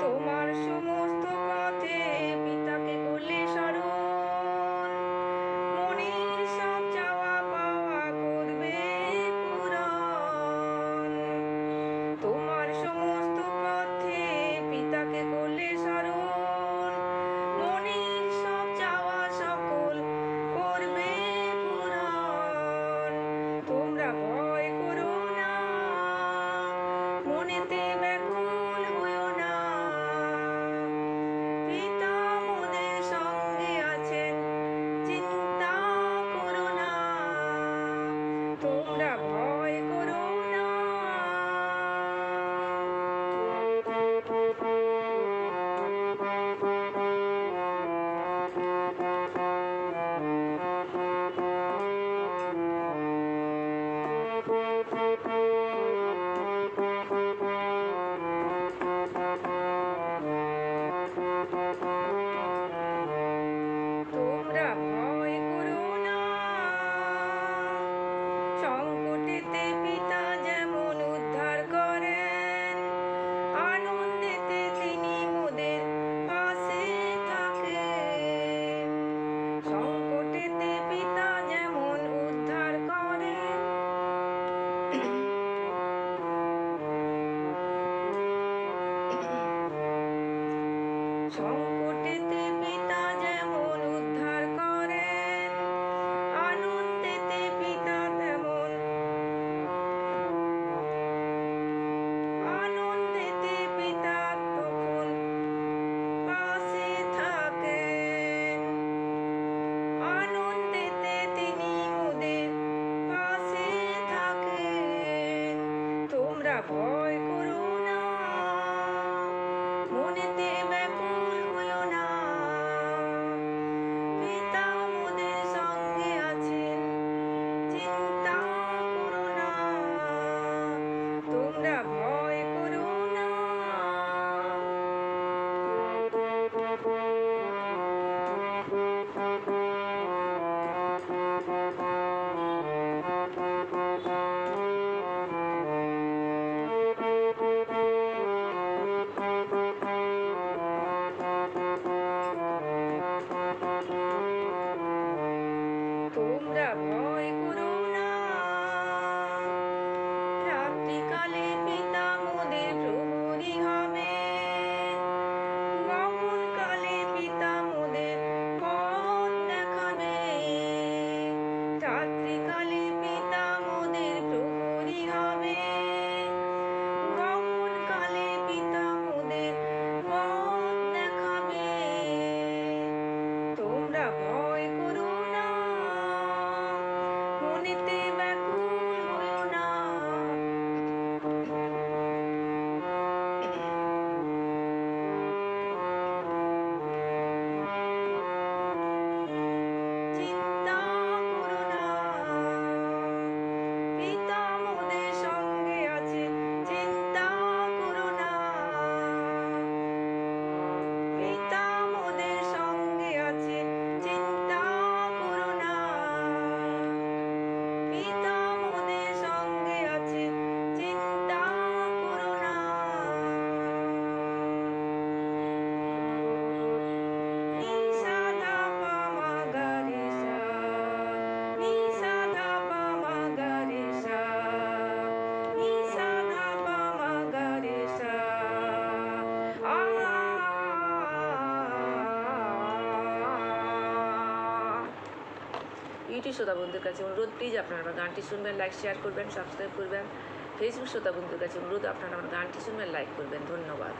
তোমার সমস্ত পথে পিতাকে করলে স্মরণ, মনের সব চাওয়া পাওয়া করবে পূরণ। তোমার সমস্ত পথে পিতাকে করলে স্মরণ, মনের সব চাওয়া সকল করবে পূরণ। তোমরা ভয় করো না, মনেতে ব্যাকুল হইও না, পিতা মোদের সঙ্গে আছেন, চিন্তা করো না। তোমরা ভয় করো না। তোমরা ভয় করো না। সংকটেতে পিতা যেমন উদ্ধার করেন, আনন্দেতে তিনি মোদের পাশে থাকেন। সংকটেতে পিতা যেমন উদ্ধার করেন, সংকটেতে পিতা যেমন উদ্ধার করেন, আনন্দেতে পিতা তেমন, আনন্দেতে পিতা তখন পাশে থাকেন। আনন্দেতে তিনি মোদের পাশে থাকেন। তোমরা ভয় করো না, মনেতে ব্যাকুল হইও না, পিতা মোদের সঙ্গে আছেন, চিন্তা করো না। তোমরা ভয় করো না। তোমরা ভয় করো না। রাত্রিকালে পিতা মোদের প্রহরী হবে, গমনকালে পিতা মোদের পথ দেখাবে। রাত্রিকালে পিতা মোদের প্রহরী হবে, গমনকালে পিতা মোদের পথ দেখাবে। তোমরা ভয় করো না, মনেতে ব্যাকুল হইও না, চিন্তা করো না, পিতা মোদের সঙ্গে আছে, চিন্তা করো না। পিতা মোদের সঙ্গে আছে, চিন্তা করো না। পিতা মোদের সঙ্গে আছে, চিন্তা করো না। নি সা ধা পা মা গা রে সা, নি সা ধা পা মা গা রে সা, নি সা ধা পা মা গা রে সা। ইউটিউব শ্রোতা বন্ধুর কাছে অনুরোধ, প্লিজ আপনারা আমার গানটি শুনবেন, লাইক শেয়ার করবেন, সাবস্ক্রাইব করবেন। ফেসবুক শ্রোতা বন্ধুর কাছে অনুরোধ, আপনারা আমার গানটি শুনবেন, লাইক করবেন। ধন্যবাদ।